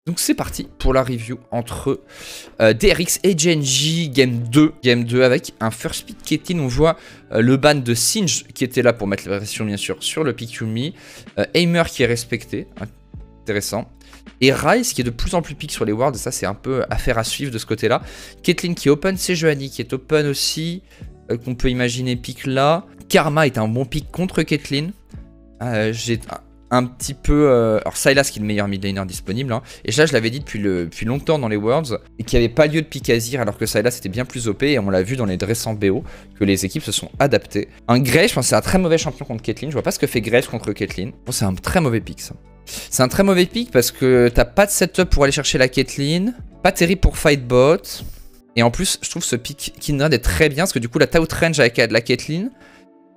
Donc c'est parti pour la review entre DRX et Gen.G Game 2. Game 2 avec un first pick Caitlyn. On voit le ban de Singe qui était là pour mettre la pression bien sûr sur le pick Yuumi. Aimer qui est respecté, intéressant. Et Ryze qui est de plus en plus pick sur les wards, ça c'est un peu affaire à suivre de ce côté là. Caitlyn qui est open, Sejuani qui est open aussi, qu'on peut imaginer pick là. Karma est un bon pick contre Caitlyn. J'ai un petit peu... alors Sylas qui est le meilleur mid laner disponible, hein. Et ça je l'avais dit depuis longtemps dans les Worlds, et qu'il n'y avait pas lieu de pick Azir alors que Sylas était bien plus OP, et on l'a vu dans les récents BO, que les équipes se sont adaptées. Un Graves, je pense que c'est un très mauvais champion contre Caitlyn, je vois pas ce que fait Graves contre Caitlyn. Bon, c'est un très mauvais pick ça. C'est un très mauvais pick parce que t'as pas de setup pour aller chercher la Caitlyn, pas terrible pour fight bot, et en plus je trouve ce pick Kindred est très bien parce que du coup la t'as outrange avec la Caitlyn,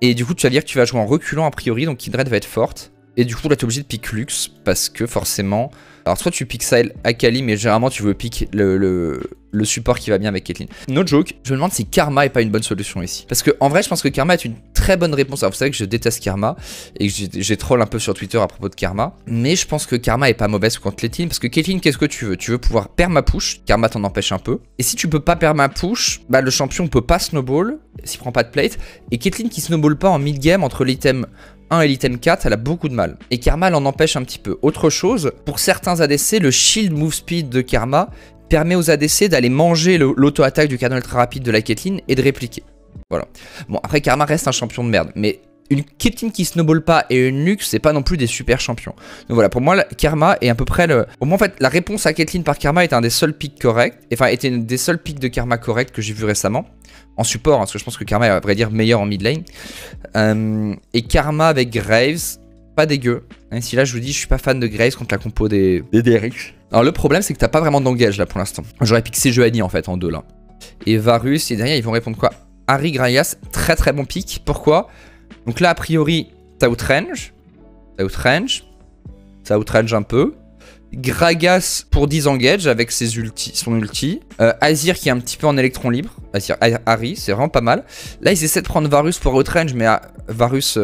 et du coup tu vas dire que tu vas jouer en reculant a priori, donc Kindred va être forte. Et du coup là t'es obligé de pick Lux parce que forcément... Alors soit tu pick Syl Akali, mais généralement tu veux pick le support qui va bien avec Caitlyn. No joke, je me demande si Karma est pas une bonne solution ici. Parce que en vrai je pense que Karma est une très bonne réponse. Alors vous savez que je déteste Karma et que j'ai troll un peu sur Twitter à propos de Karma. Mais je pense que Karma est pas mauvaise contre Caitlyn. Parce que Caitlyn, qu'est-ce que tu veux? Tu veux pouvoir perma-push, Karma t'en empêche un peu. Et si tu peux pas perma-push, bah le champion peut pas snowball s'il prend pas de plate. Et Caitlyn qui snowball pas en mid-game entre l'item 1 et l'item 4, elle a beaucoup de mal. Et Karma, elle en empêche un petit peu. Autre chose, pour certains ADC, le shield move speed de Karma permet aux ADC d'aller manger l'auto-attaque du canon ultra rapide de la Caitlyn et de répliquer. Voilà. Bon, après, Karma reste un champion de merde. Mais une Caitlyn qui snowball pas et une Lux, c'est pas non plus des super champions. Donc voilà, pour moi, Karma est à peu près le... Pour moi, en fait, la réponse à Caitlyn par Karma est un des seuls picks corrects. Enfin, était une des seuls picks de Karma corrects que j'ai vu récemment. En support, hein, parce que je pense que Karma est à vrai dire meilleur en mid lane. Et Karma avec Graves, pas dégueu. Même si là je vous dis je suis pas fan de Graves contre la compo des DRX. Alors le problème c'est que t'as pas vraiment d'engage là pour l'instant. J'aurais piqué Sejuani en fait en deux là. Et Varus et derrière ils vont répondre quoi? Ahri Gragas, très très bon pick. Pourquoi? Donc là a priori t'as outrange. Ça outrange un peu. Gragas pour disengage avec son ulti. Azir qui est un petit peu en électron libre. Ahri, c'est vraiment pas mal. Là, ils essaient de prendre Varus pour outrange, mais Varus,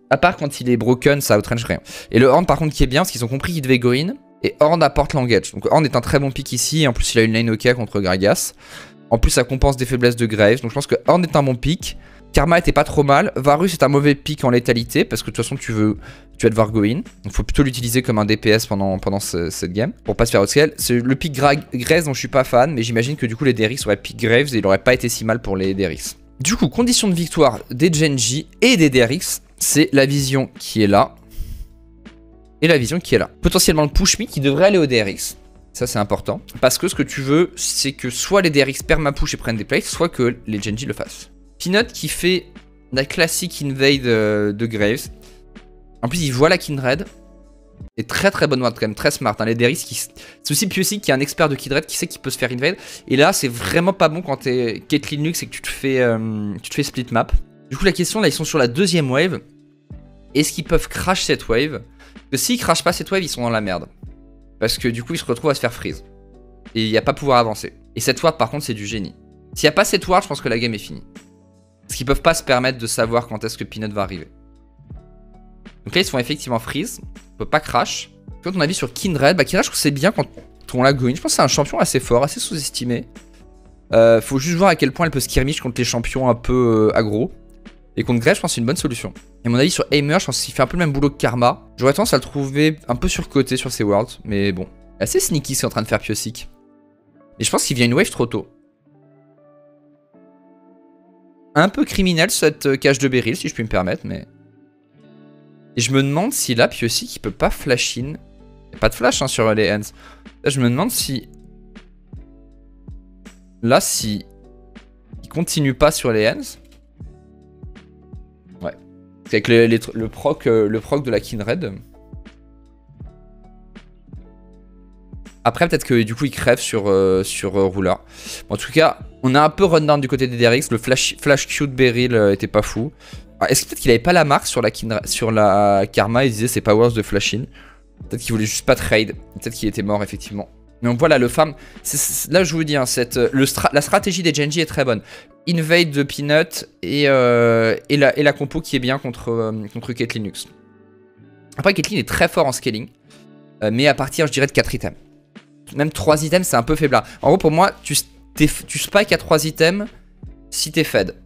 à part quand il est broken, ça outrange rien. Et le Horn, par contre, qui est bien, parce qu'ils ont compris qu'il devait go in. Et Horn apporte l'engage. Donc Horn est un très bon pick ici. Et en plus, il a une lane OK contre Gragas. En plus, ça compense des faiblesses de Graves. Donc je pense que Horn est un bon pick. Karma était pas trop mal. Varus est un mauvais pick en létalité parce que de toute façon tu vas devoir go in. Donc faut plutôt l'utiliser comme un DPS pendant cette game pour pas se faire outscale. C'est le pick Graves dont je suis pas fan, mais j'imagine que du coup les DRX auraient pick Graves et il aurait pas été si mal pour les DRX. Du coup, condition de victoire des Gen.G et des DRX, c'est la vision qui est là et la vision qui est là. Potentiellement le push me qui devrait aller au DRX. Ça c'est important parce que ce que tu veux c'est que soit les DRX perma-push et prennent des plays, soit que les Gen.G le fassent. Peanut qui fait la classique invade de Graves. En plus, il voit la Kindred. Et très très bonne ward, quand même, très smart. Hein. Les DRX qui... C'est aussi Piossi qui est un expert de Kindred qui sait qu'il peut se faire invade. Et là, c'est vraiment pas bon quand t'es Caitlyn Lux et que tu te fais split map. Du coup, la question là, ils sont sur la deuxième wave. Est-ce qu'ils peuvent crash cette wave? Parce que s'ils crashent pas cette wave, ils sont dans la merde. Parce que du coup, ils se retrouvent à se faire freeze. Et il n'y a pas pouvoir avancer. Et cette ward, par contre, c'est du génie. S'il n'y a pas cette ward, je pense que la game est finie. Parce qu'ils peuvent pas se permettre de savoir quand est-ce que Peanut va arriver. Donc là ils se font effectivement freeze. On peut pas crash. Quand on a vu sur Kindred, bah Kindred je trouve que c'est bien quand on l'a go in. Je pense que c'est un champion assez fort, assez sous-estimé. Faut juste voir à quel point elle peut skirmish contre les champions un peu aggro. Et contre Graves je pense que c'est une bonne solution. Et à mon avis sur Aimer je pense qu'il fait un peu le même boulot que Karma. J'aurais tendance à le trouver un peu surcoté sur ces worlds. Mais bon. Assez sneaky ce qu'est en train de faire Piosik. Et je pense qu'il vient une wave trop tôt. Un peu criminel cette cache de Beryl si je puis me permettre, mais... Et je me demande si là, Piosik, il peut pas flash in. Il n'y a pas de flash hein, sur les hands. Là, je me demande si... Là, si... Il continue pas sur les hands. Ouais. Avec le proc de la Kindred. Après, peut-être que du coup, il crève sur Ruler. Bon, en tout cas, on a un peu run down du côté des DRX. Le flash Q de Beryl était pas fou. Est-ce que peut-être qu'il avait pas la marque sur la Karma? Il disait c'est pas worth de flash in. Peut-être qu'il voulait juste pas trade. Peut-être qu'il était mort, effectivement. Mais donc voilà, le farm. Là, je vous dis, hein, la stratégie des Gen.G est très bonne. Invade de Peanut et la compo qui est bien contre Caitlyn Lux. Après, Caitlyn est très fort en scaling. Mais à partir, je dirais, de 4 items. même 3 items, c'est un peu faiblard. En gros, pour moi, tu spike à 3 items si t'es fed.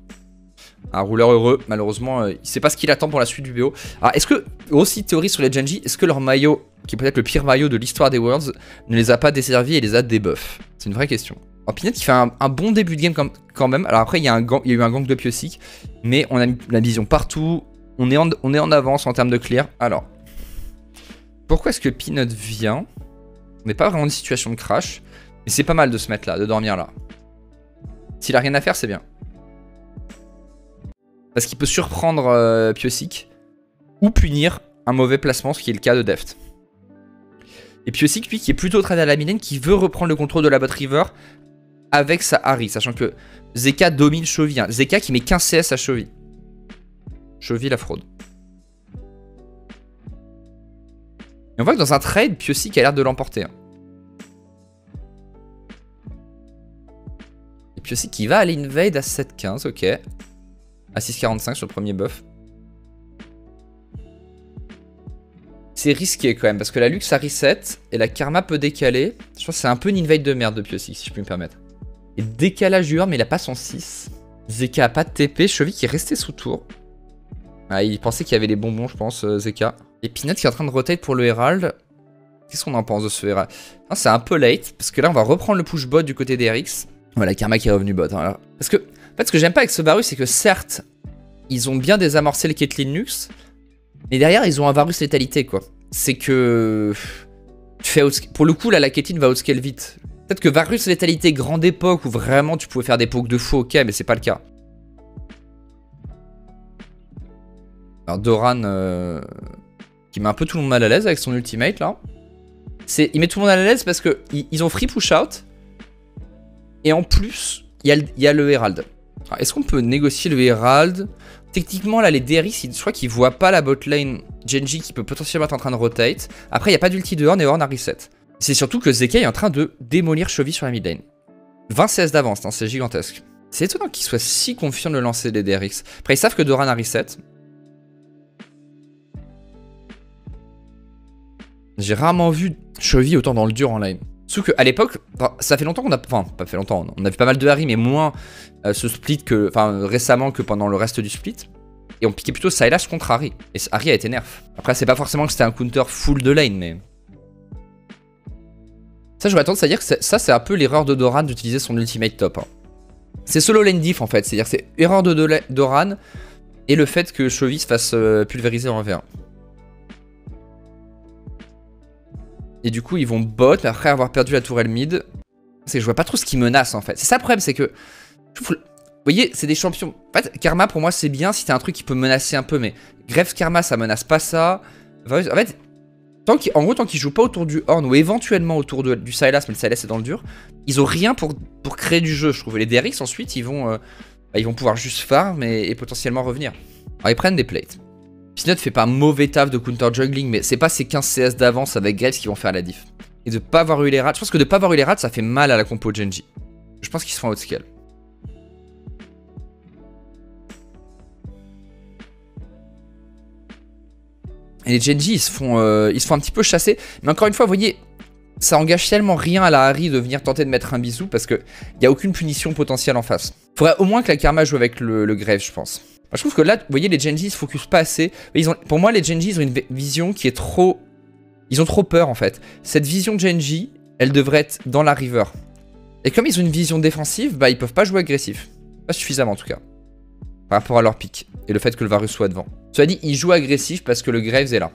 Un rouleur heureux, malheureusement, il sait pas ce qu'il attend pour la suite du BO. Alors, est-ce que, aussi théorie sur les Genji, est-ce que leur maillot, qui est peut-être le pire maillot de l'histoire des Worlds, ne les a pas desservis et les a débuff? C'est une vraie question. Alors, Peanut qui fait un bon début de game quand même. Alors après, il y a eu un gank de Pyosik, mais on a mis la vision partout. On est en avance en termes de clear. Alors, pourquoi est-ce que Peanut vient? On n'est pas vraiment en situation de crash, mais c'est pas mal de se mettre là, de dormir là. S'il a rien à faire, c'est bien. Parce qu'il peut surprendre Pyosik ou punir un mauvais placement, ce qui est le cas de Deft. Et Pyosik, lui, qui est plutôt trade à la mid lane, qui veut reprendre le contrôle de la bot river avec sa Ahri, sachant que Zeka domine Chovy. Hein. Zeka qui met 15 CS à Chovy. Chovy la fraude. Et on voit que dans un trade, Pyosik a l'air de l'emporter. Hein. Et Pyosik qui va aller invade à 7-15, ok. À 6,45 sur le premier buff. C'est risqué quand même, parce que la Lux a reset, et la Karma peut décaler. Je pense que c'est un peu une invade de merde de Pyosik, si je puis me permettre. Et décalage du Horn, mais il a pas son 6. Zeka a pas de TP, Chovy qui est resté sous tour. Ah, il pensait qu'il y avait les bonbons, je pense, Zeka. Et Peanut qui est en train de rotate pour le Herald. Qu'est-ce qu'on en pense de ce Herald? C'est un peu late, parce que là, on va reprendre le push bot du côté des RX. Voilà, Karma qui est revenu bot. Hein, parce que, en fait, ce que j'aime pas avec ce Varus, c'est que certes, ils ont bien désamorcé le Caitlyn Lux, mais derrière, ils ont un Varus létalité, quoi. C'est que... Pour le coup, là, la Caitlyn va outscale vite. Peut-être que Varus létalité grande époque, où vraiment tu pouvais faire des pokes de fou, ok, mais c'est pas le cas. Alors Doran, qui met un peu tout le monde mal à l'aise avec son ultimate, là. Il met tout le monde mal à l'aise parce que ils ont free push out. Et en plus, il y a le Herald. Est-ce qu'on peut négocier le Herald? Techniquement, là, les DRX, je crois qu'ils voient pas la bot lane Genji qui peut potentiellement être en train de rotate. Après, il n'y a pas d'ulti de Horn et Horn a reset. C'est surtout que Zeka est en train de démolir Chovy sur la mid lane. 20 CS d'avance, hein, c'est gigantesque. C'est étonnant qu'ils soient si confiants de le lancer des DRX. Après, ils savent que Doran a reset. J'ai rarement vu Chovy autant dans le dur en lane. Sauf qu'à l'époque, ça fait longtemps qu'on a... Enfin, pas fait longtemps, on a vu pas mal de Ahri, mais moins ce split que... Enfin, récemment que pendant le reste du split. Et on piquait plutôt Sylas contre Ahri. Et Ahri a été nerf. Après, c'est pas forcément que c'était un counter full de lane, mais... Ça, j'aurais tendance à dire que ça, c'est un peu l'erreur de Doran d'utiliser son ultimate top. Hein. C'est solo lane diff, en fait. C'est-à-dire c'est erreur de Doran et le fait que Chovy se fasse pulvériser en V1. Et du coup, ils vont bot, mais après avoir perdu la tourelle mid, c'est que je vois pas trop ce qui menace en fait. C'est ça le problème, c'est que... Vous voyez, c'est des champions. En fait, Karma pour moi c'est bien si t'as un truc qui peut menacer un peu, mais Graves Karma ça menace pas ça. En fait, en gros, tant qu'ils jouent pas autour du Horn ou éventuellement autour du Sylas, mais le Sylas c'est dans le dur, ils ont rien pour créer du jeu, je trouve. Et les DRX ensuite, ils vont pouvoir juste farm et potentiellement revenir. Alors ils prennent des plates. Peanut fait pas un mauvais taf de counter juggling, mais c'est pas ces 15 CS d'avance avec Graves qui vont faire la diff. Et de pas avoir eu les rats, je pense que de pas avoir eu les rats, ça fait mal à la compo Genji. Je pense qu'ils se font outscale. Et les Genji, ils se font un petit peu chasser. Mais encore une fois, vous voyez, ça engage tellement rien à la Ahri de venir tenter de mettre un bisou parce qu'il n'y a aucune punition potentielle en face. Faudrait au moins que la Karma joue avec le Graves, je pense. Je trouve que là, vous voyez, les Genji se focus pas assez. Pour moi, les Genji, ils ont une vision qui est trop... Ils ont trop peur, en fait. Cette vision Genji, elle devrait être dans la river. Et comme ils ont une vision défensive, bah, ils peuvent pas jouer agressif. Pas suffisamment, en tout cas. Par rapport à leur pick. Et le fait que le Varus soit devant. Cela dit, ils jouent agressif parce que le Graves est là.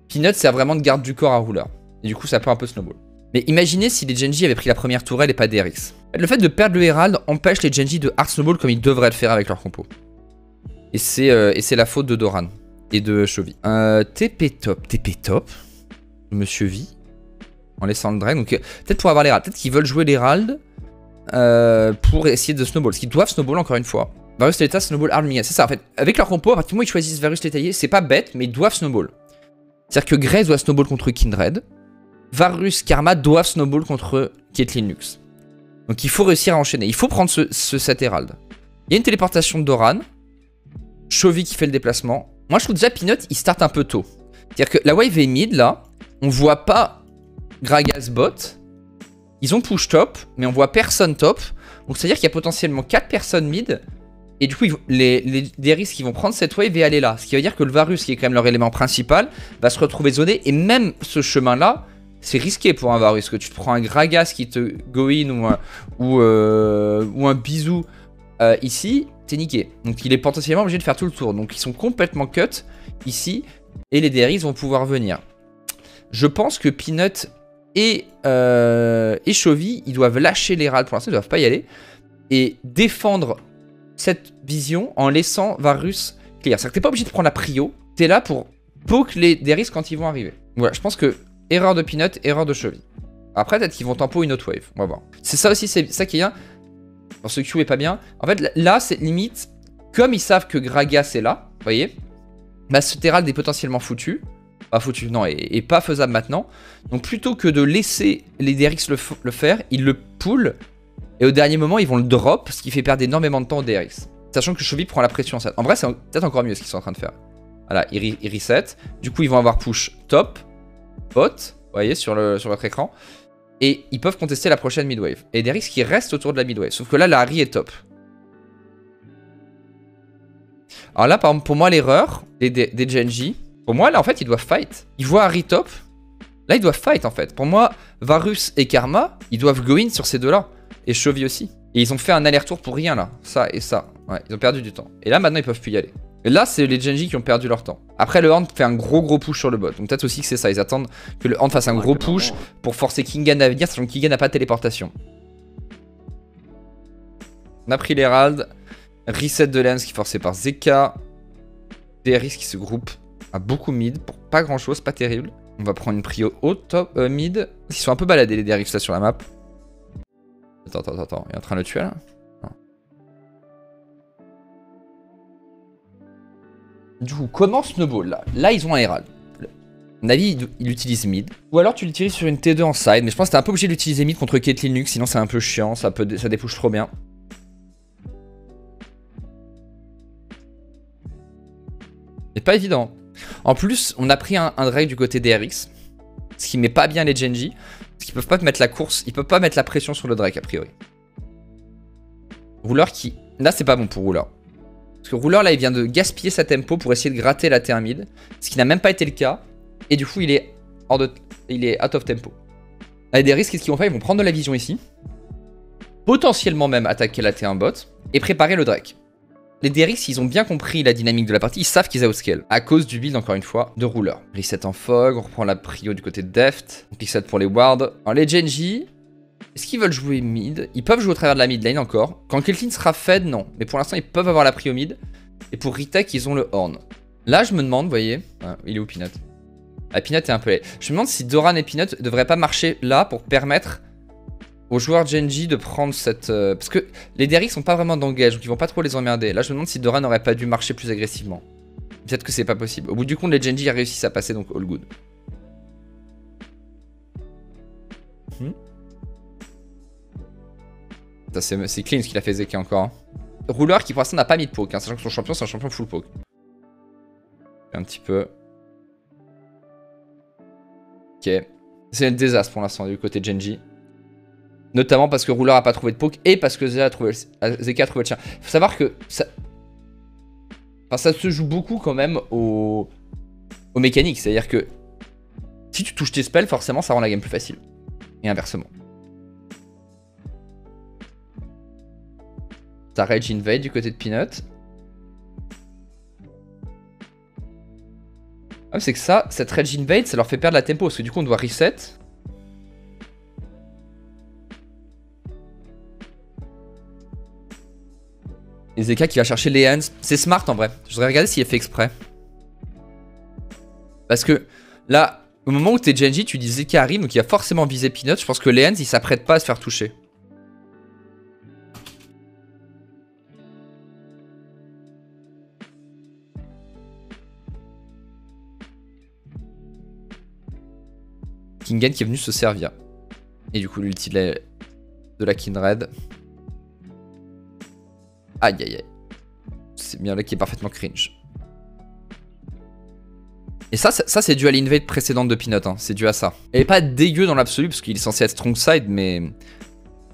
Peanut sert vraiment de garde du corps à rouleur. Et du coup, ça peut un peu snowball. Mais imaginez si les Genji avaient pris la première tourelle et pas DRX. Le fait de perdre le Herald empêche les Genji de hard snowball comme ils devraient le faire avec leur compo. Et c'est la faute de Doran et de Chovy. TP top. Monsieur V. En laissant le drain. Donc peut-être pour avoir l'Herald. Peut-être qu'ils veulent jouer l'Herald pour essayer de snowball. Parce qu'ils doivent snowball encore une fois. Varus Létà, snowball hard minion. C'est ça en fait. Avec leur compo, à partir du moment où ils choisissent Varus Létaillé, c'est pas bête, mais ils doivent snowball. C'est-à-dire que Graves doit snowball contre Kindred. Varus, Karma doivent snowball contre Caitlyn Lux. Donc il faut réussir à enchaîner. Il faut prendre cet Herald. Il y a une téléportation de Doran. Chovy qui fait le déplacement. Moi je trouve déjà Peanut il start un peu tôt. C'est-à-dire que la wave est mid là. On voit pas Gragas bot. Ils ont push top, mais on voit personne top. Donc c'est-à-dire qu'il y a potentiellement 4 personnes mid. Et du coup, des risques qui vont prendre cette wave et aller là. Ce qui veut dire que le Varus, qui est quand même leur élément principal, va se retrouver zoné. Et même ce chemin-là, c'est risqué pour un Varus. Que tu te prends un Gragas qui te go in ou un bisou ici, t'es niqué. Donc il est potentiellement obligé de faire tout le tour. Donc ils sont complètement cut ici. Et les DRX vont pouvoir venir. Je pense que Peanut et Chovy, ils doivent lâcher les râles pour l'instant. Ils ne doivent pas y aller. Et défendre cette vision en laissant Varus clear. C'est-à-dire que t'es pas obligé de prendre la prio, t'es là pour poke les DRX quand ils vont arriver. Voilà, je pense que erreur de Peanut, erreur de Chovy. Après, peut-être qu'ils vont tempo une autre wave, on va voir. C'est ça aussi, c'est ça qui est bien. Bon, ce Q est pas bien. En fait, là, c'est limite, comme ils savent que Gragas est là, vous voyez, bah ce Terral est potentiellement foutu. Pas foutu, non, et pas faisable maintenant. Donc plutôt que de laisser les DRX le faire, ils le pull. Et au dernier moment, ils vont le drop, ce qui fait perdre énormément de temps au DRX. Sachant que Chovy prend la pression. En vrai, c'est peut-être encore mieux ce qu'ils sont en train de faire. Voilà, ils reset. Du coup, ils vont avoir push top, bot, vous voyez, sur votre écran. Et ils peuvent contester la prochaine midwave. Et DRX qui reste autour de la midwave. Sauf que là, la Harry est top. Alors là, par exemple, pour moi, l'erreur des Genji, pour moi, là, en fait, ils doivent fight. Ils voient Harry top. Là, ils doivent fight, en fait. Pour moi, Varus et Karma, ils doivent go in sur ces deux-là. Et Chovy aussi. Et ils ont fait un aller-retour pour rien là. Ça et ça. Ouais, ils ont perdu du temps. Et là maintenant ils peuvent plus y aller. Et là c'est les Genji qui ont perdu leur temps. Après le Horn fait un gros push sur le bot. Donc peut-être aussi que c'est ça. Ils attendent que le Horn fasse un gros push pour forcer Kingan à venir. Sachant que Kingan n'a pas de téléportation. On a pris l'Herald. Reset de Lens qui est forcé par Zeka. DRX qui se groupe à beaucoup mid. Pour pas grand chose, pas terrible. On va prendre une prio haut, top, mid. Ils sont un peu baladés les DRX là sur la map. Attends, il est en train de le tuer là? Non. Du coup, comment Snowball là? Là, ils ont un Herald. À mon avis, il utilise mid. Ou alors tu l'utilises sur une T2 en side. Mais je pense que t'es un peu obligé d'utiliser mid contre Caitlyn Lux, sinon c'est un peu chiant, ça dépouche trop bien. C'est pas évident. En plus, on a pris un Drake du côté des RX. Ce qui met pas bien les Genji. Parce qu'ils peuvent pas mettre la course, ils peuvent pas mettre la pression sur le Drake a priori. Ruler qui... Là c'est pas bon pour Ruler. Parce que Ruler là il vient de gaspiller sa tempo pour essayer de gratter la T1 mid. Ce qui n'a même pas été le cas. Et du coup il est out of tempo. Avec des risques, qu'est-ce qu'ils vont faire? Ils vont prendre de la vision ici. Potentiellement même attaquer la T1 bot. Et préparer le Drake. Les DRX, ils ont bien compris la dynamique de la partie, ils savent qu'ils outscale. À cause du build, encore une fois, de Ruler. Reset en Fog, on reprend la prio du côté de Deft. Reset pour les wards. Alors les Genji, est-ce qu'ils veulent jouer mid? Ils peuvent jouer au travers de la mid lane encore. Quand Caitlyn sera fed, non. Mais pour l'instant, ils peuvent avoir la prio mid. Et pour Retake, ils ont le Horn. Là, je me demande, vous voyez... Ah, il est où Peanut? Ah, Peanut est un peu laid. Je me demande si Doran et Peanut ne devraient pas marcher là pour permettre... aux joueurs Genji de prendre cette... parce que les DRX sont pas vraiment d'engage, donc ils vont pas trop les emmerder. Là, je me demande si Dora n'aurait pas dû marcher plus agressivement. Peut-être que c'est pas possible. Au bout du compte, les Genji réussissent à passer, donc all good. C'est clean ce qu'il a fait Zeka encore. Hein. Ruler qui pour l'instant n'a pas mis de poke, hein, sachant que son champion c'est un champion full poke. Un petit peu. Ok. C'est un désastre pour l'instant du côté de Genji. Notamment parce que Ruler a pas trouvé de poke et parce que Zeka a trouvé le tien. Faut savoir que ça... Enfin, ça se joue beaucoup quand même aux mécaniques. C'est-à-dire que si tu touches tes spells, forcément ça rend la game plus facile. Et inversement. T'as Rage Invade du côté de Peanut. Ah, c'est que ça, cette Rage Invade, ça leur fait perdre la tempo. Parce que du coup on doit reset. Et Zeka qui va chercher les hands. C'est smart en vrai. Je voudrais regarder s'il est fait exprès. Parce que là, au moment où t'es Genji, tu dis Zeka arrive, donc il va forcément viser Peanut. Je pense que les hands, il s'apprête pas à se faire toucher. Kingan qui est venu se servir. Et du coup, l'ulti de la Kindred. Aïe aïe aïe. C'est bien là qui est parfaitement cringe. Et ça c'est dû à l'invade précédente de Peanut, hein. C'est dû à ça. Elle est pas dégueu dans l'absolu, parce qu'il est censé être strong side, mais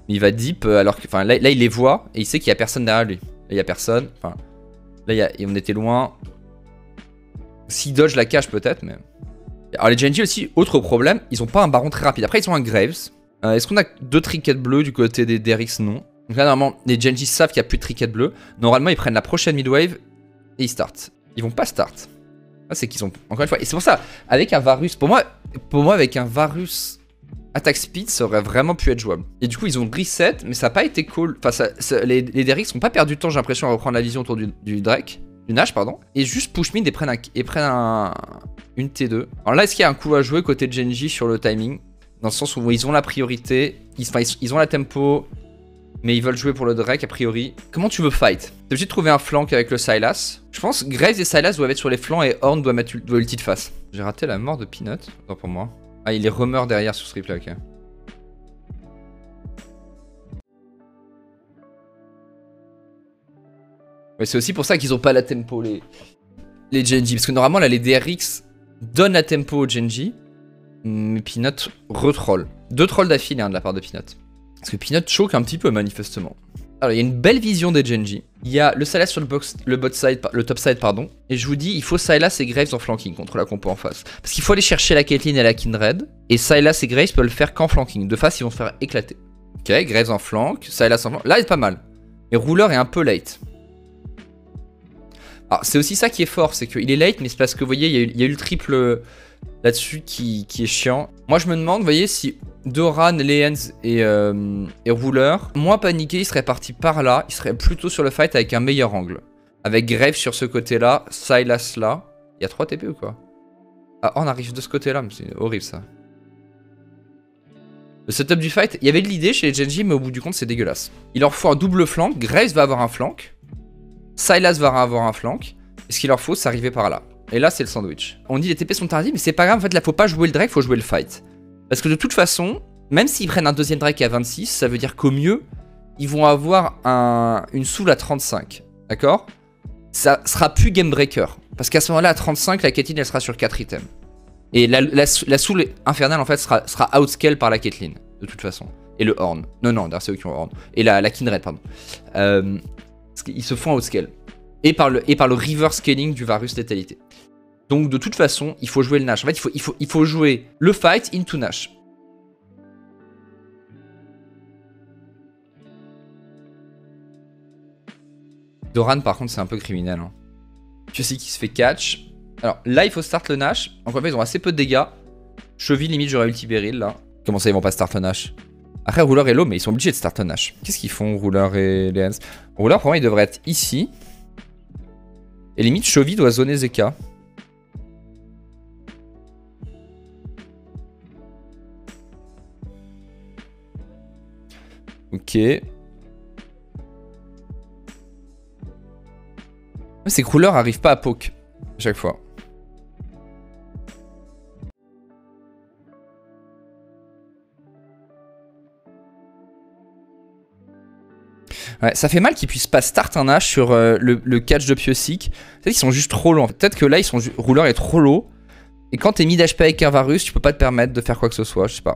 il va deep, alors que, enfin, là, il les voit, et il sait qu'il y a personne derrière lui. Là, il y a personne, enfin, là, on était loin. S'il dodge la cache, peut-être, mais... Alors, les Genji aussi, autre problème, ils ont pas un baron très rapide. Après, ils ont un Graves. Est-ce qu'on a 2 trinkets bleus du côté des DRX? Non. Donc là, normalement, les Genji savent qu'il n'y a plus de trinkets bleus. Normalement, ils prennent la prochaine midwave, et ils startent. Ils vont pas start. C'est qu'ils ont, encore une fois, et c'est pour ça, avec un Varus, pour moi avec un Varus attack speed, ça aurait vraiment pu être jouable. Et du coup, ils ont reset, mais ça n'a pas été cool. Enfin, les DRX n'ont pas perdu de temps, j'ai l'impression, à reprendre la vision autour du Drake, du Nash, pardon, et juste push mid et prennent une T2. Alors là, est-ce qu'il y a un coup à jouer côté de Genji sur le timing? Dans le sens où ils ont la priorité, ils ont la tempo, mais ils veulent jouer pour le Drake a priori. Comment tu veux fight? T'es obligé de trouver un flank avec le Sylas. Je pense que Graves et Sylas doivent être sur les flancs et Horn doit ulti de face. J'ai raté la mort de Peanut. Attends pour moi. Ah, il est remeurt derrière sur ce replay, ok. Ouais, c'est aussi pour ça qu'ils ont pas la tempo, les Genji. Parce que normalement, là, les DRX donnent la tempo aux Genji. Mais Peanut retroll. 2 trolls d'affilée hein, de la part de Peanut. Parce que Peanut choque un petit peu manifestement. Alors il y a une belle vision des Genji. Il y a le Sylas sur le top side pardon. Et je vous dis, il faut Sylas et Graves en flanking contre la compo en face. Parce qu'il faut aller chercher la Caitlyn et la Kindred. Et Sylas et Graves peuvent le faire qu'en flanking. De face ils vont se faire éclater. Ok, Graves en flank, Sylas en flank. Là il est pas mal. Mais Ruler est un peu late. Alors c'est aussi ça qui est fort, c'est qu'il est late, mais c'est parce que vous voyez, il y a eu le triple là-dessus qui est chiant. Moi je me demande, vous voyez, si Doran, Lehens et Ruler, moins paniqué, il serait parti par là, il serait plutôt sur le fight avec un meilleur angle. Avec Graves sur ce côté-là, Sylas là. Il y a 3 TP ou quoi? Ah, on arrive de ce côté-là, mais c'est horrible ça. Le setup du fight, il y avait de l'idée chez les Genji, mais au bout du compte, c'est dégueulasse. Il leur faut un double flank, Graves va avoir un flank, Sylas va avoir un flank, et ce qu'il leur faut, c'est arriver par là. Et là, c'est le sandwich. On dit les TP sont tardifs, mais c'est pas grave, en fait, là, faut pas jouer le Drake, faut jouer le fight. Parce que de toute façon, même s'ils prennent un deuxième Drake à 26, ça veut dire qu'au mieux, ils vont avoir une soul à 35. D'accord? Ça sera plus game breaker. Parce qu'à ce moment-là, à 35, la Caitlyn, elle sera sur 4 items. Et la soul infernale, en fait, sera outscale par la Caitlyn, de toute façon. Et le Horn. Non, c'est eux qui ont le Horn. Et la Kindred, pardon. Parce qu'ils se font outscale. Et par le reverse scaling du Varus létalité. Donc de toute façon, il faut jouer le Nash. En fait, il faut jouer le fight into Nash. Doran, par contre, c'est un peu criminel. Hein. Tu sais qui se fait catch. Alors là, il faut start le Nash. Encore une fois, ils ont assez peu de dégâts. Cheville, limite, j'aurais ulti Beryl là. Comment ça, ils vont pas start le Nash? Après, Ruler est low, mais ils sont obligés de start le Nash. Qu'est-ce qu'ils font, Ruler et Lehens? Ruler, pour moi, il devrait être ici. Et limite, Chovy doit zoner Zeka. Ok. C'est que Ruler arrive pas à poke à chaque fois. Ouais, ça fait mal qu'ils puissent pas start un Nash sur le catch de Piosik. Peut-être qu'ils sont juste trop low. Peut-être que là, Ruler est trop low. Et quand t'es mid HP avec un Varus, tu peux pas te permettre de faire quoi que ce soit, je sais pas.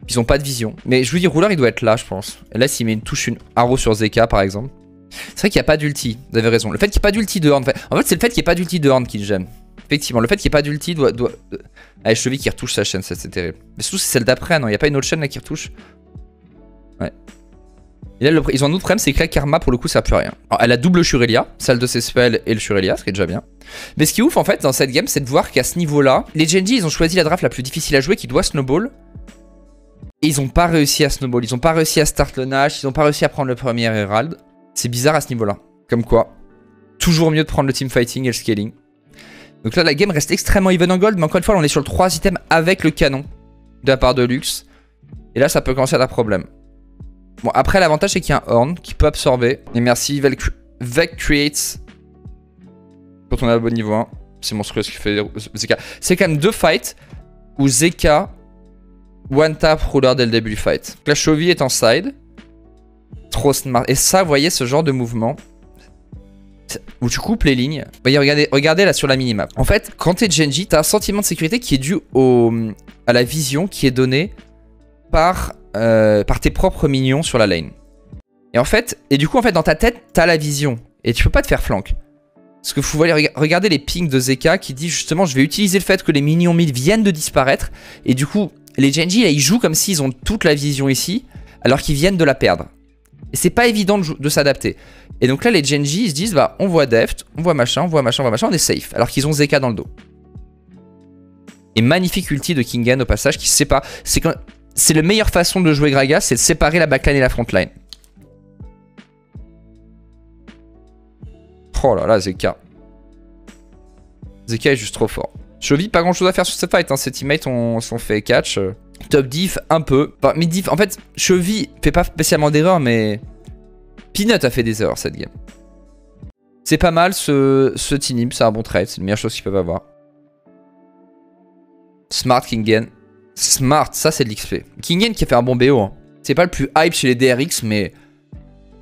Ils ont pas de vision. Mais je vous dis, Ruler, il doit être là, je pense. Et là, s'il met une touche, une arrow sur Zeka, par exemple. C'est vrai qu'il n'y a pas d'ulti, vous avez raison. Le fait qu'il n'y ait pas d'ulti de Horn. En fait, c'est le fait qu'il n'y ait pas d'ulti de Horn qui le gêne. Effectivement, le fait qu'il n'y ait pas d'ulti doit... Allez, Chevy qui retouche sa chaîne, ça c'est terrible. Mais surtout, c'est celle d'après, non? Il n'y a pas une autre chaîne là qui retouche? Ouais. Et là, ils ont un autre problème, c'est que là, Karma, pour le coup, ça n'a plus rien. Alors, elle a double Shurelia, celle de ses spells et le Shurelia, ce qui est déjà bien. Mais ce qui est ouf, en fait, dans cette game, c'est de voir qu'à ce niveau-là, les Genji, ils ont choisi la draft la plus difficile à jouer qui doit snowball. Et ils n'ont pas réussi à snowball. Ils n'ont pas réussi à start le Nash. Ils n'ont pas réussi à prendre le premier Herald. C'est bizarre à ce niveau-là. Comme quoi, toujours mieux de prendre le teamfighting et le scaling. Donc là, la game reste extrêmement even en gold. Mais encore une fois, là, on est sur le 3 items avec le canon de la part de Lux. Et là, ça peut commencer à être un problème. Bon, après, l'avantage, c'est qu'il y a un Horn qui peut absorber. Et merci, Vec Creates. Quand on est à bon niveau 1. C'est monstrueux ce qu'il fait Zeka. C'est quand même 2 fights où Zeka one tap Ruler dès le début du fight. Donc là, Chovy est en side. Trop smart. Et ça, vous voyez, ce genre de mouvement. Vous où tu coupes les lignes. Voyez, regardez là sur la minimap. En fait, quand t'es Genji, t'as un sentiment de sécurité qui est dû à la vision qui est donnée par tes propres minions sur la lane. Et en fait, du coup, dans ta tête, t'as la vision. Et tu peux pas te faire flank. Parce que vous voyez, regardez les pings de Zeka qui dit justement, je vais utiliser le fait que les minions mid viennent de disparaître. Et du coup, les Genji, là, ils jouent comme s'ils ont toute la vision ici, alors qu'ils viennent de la perdre. Et c'est pas évident de s'adapter. Et donc là, les Genji, ils se disent, bah, on voit Deft, on voit machin, on voit machin, on voit machin, on est safe. Alors qu'ils ont Zeka dans le dos. Et magnifique ulti de Kingen au passage qui se sépare. C'est la meilleure façon de jouer Gragas, c'est de séparer la backline et la frontline. Oh là là, Zeka. Zeka est juste trop fort. Chovy, pas grand chose à faire sur cette fight. Hein. Ses teammates sont fait catch. Top diff, un peu. Enfin, mid diff, en fait, Chovy fait pas spécialement d'erreurs, mais Peanut a fait des erreurs cette game. C'est pas mal ce team, c'est un bon trade. C'est la meilleure chose qu'ils peuvent avoir. Smart Kingen. Smart, ça c'est de l'XP. Kingen qui a fait un bon BO. Hein. C'est pas le plus hype chez les DRX, mais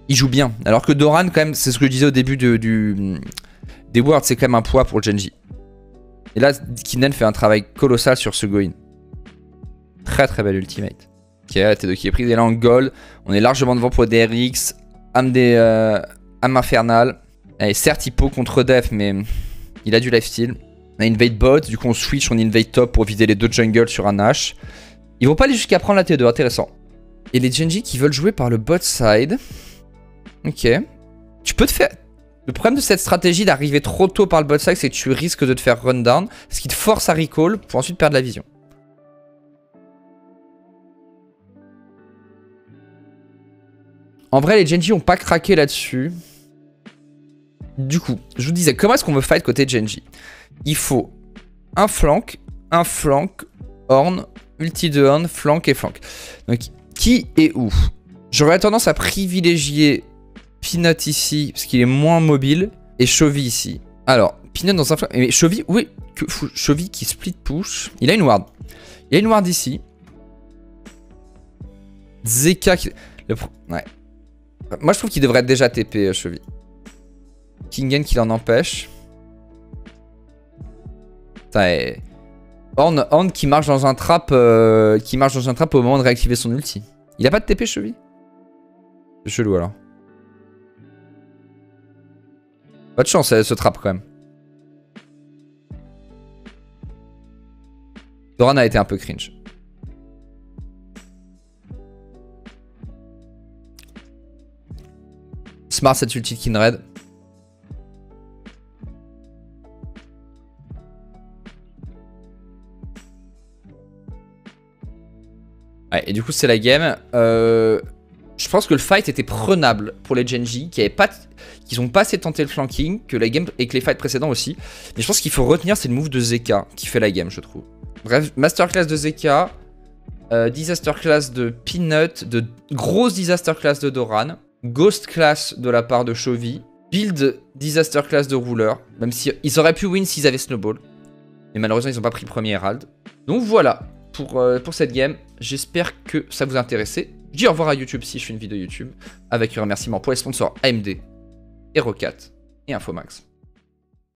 il joue bien. Alors que Doran, quand même, c'est ce que je disais au début des Worlds, c'est quand même un poids pour le Genji. Et là, Kingen fait un travail colossal sur ce Goin. Très très belle ultimate. Ok, la T2 qui est prise. Et là en gold, on est largement devant pour DRX. Âme infernale. Allez, certes, il poke contre Def, mais il a du lifesteal. On a invade bot, du coup on switch, on invade top pour vider les deux jungles sur un Nash. Ils vont pas aller jusqu'à prendre la T2, intéressant. Et les Genji qui veulent jouer par le bot side. Ok. Tu peux te faire... Le problème de cette stratégie d'arriver trop tôt par le bot side, c'est que tu risques de te faire run down, ce qui te force à recall pour ensuite perdre la vision. En vrai, les Genji ont pas craqué là-dessus. Du coup, je vous disais, comment est-ce qu'on veut fight côté Genji? Il faut un flank, horn, ulti de horn, flank et flank. Donc, qui et où? J'aurais tendance à privilégier Peanut ici, parce qu'il est moins mobile, et Chovy ici. Alors, Peanut dans un flank... Mais Chovy, oui, Chovy qui split push. Il a une ward. Il a une ward ici. Zeka qui... Ouais. Moi, je trouve qu'il devrait déjà TP, Chovy. Kingen qui l'en empêche. Putain, Horn qui marche dans un trap au moment de réactiver son ulti. Il a pas de TP, Chovy? C'est chelou alors. Pas de chance, ce trap quand même. Doran a été un peu cringe. Smart cette ulti de Kindred. Ouais, et du coup c'est la game. Je pense que le fight était prenable pour les Genji qui n'ont pas assez tenté le flanking que la game et que les fights précédents aussi. Mais je pense qu'il faut retenir c'est le move de Zeka qui fait la game je trouve. Bref, masterclass de Zeka, disaster class de Peanut, de grosse disaster class de Doran, ghost class de la part de Chovy, build disaster class de Ruler, même si ils auraient pu win s'ils avaient Snowball. Mais malheureusement ils n'ont pas pris premier Herald. Donc voilà. Pour cette game, j'espère que ça vous a intéressé. Je dis au revoir à YouTube si je fais une vidéo YouTube avec un remerciement pour les sponsors AMD, Hero4 et Infomax.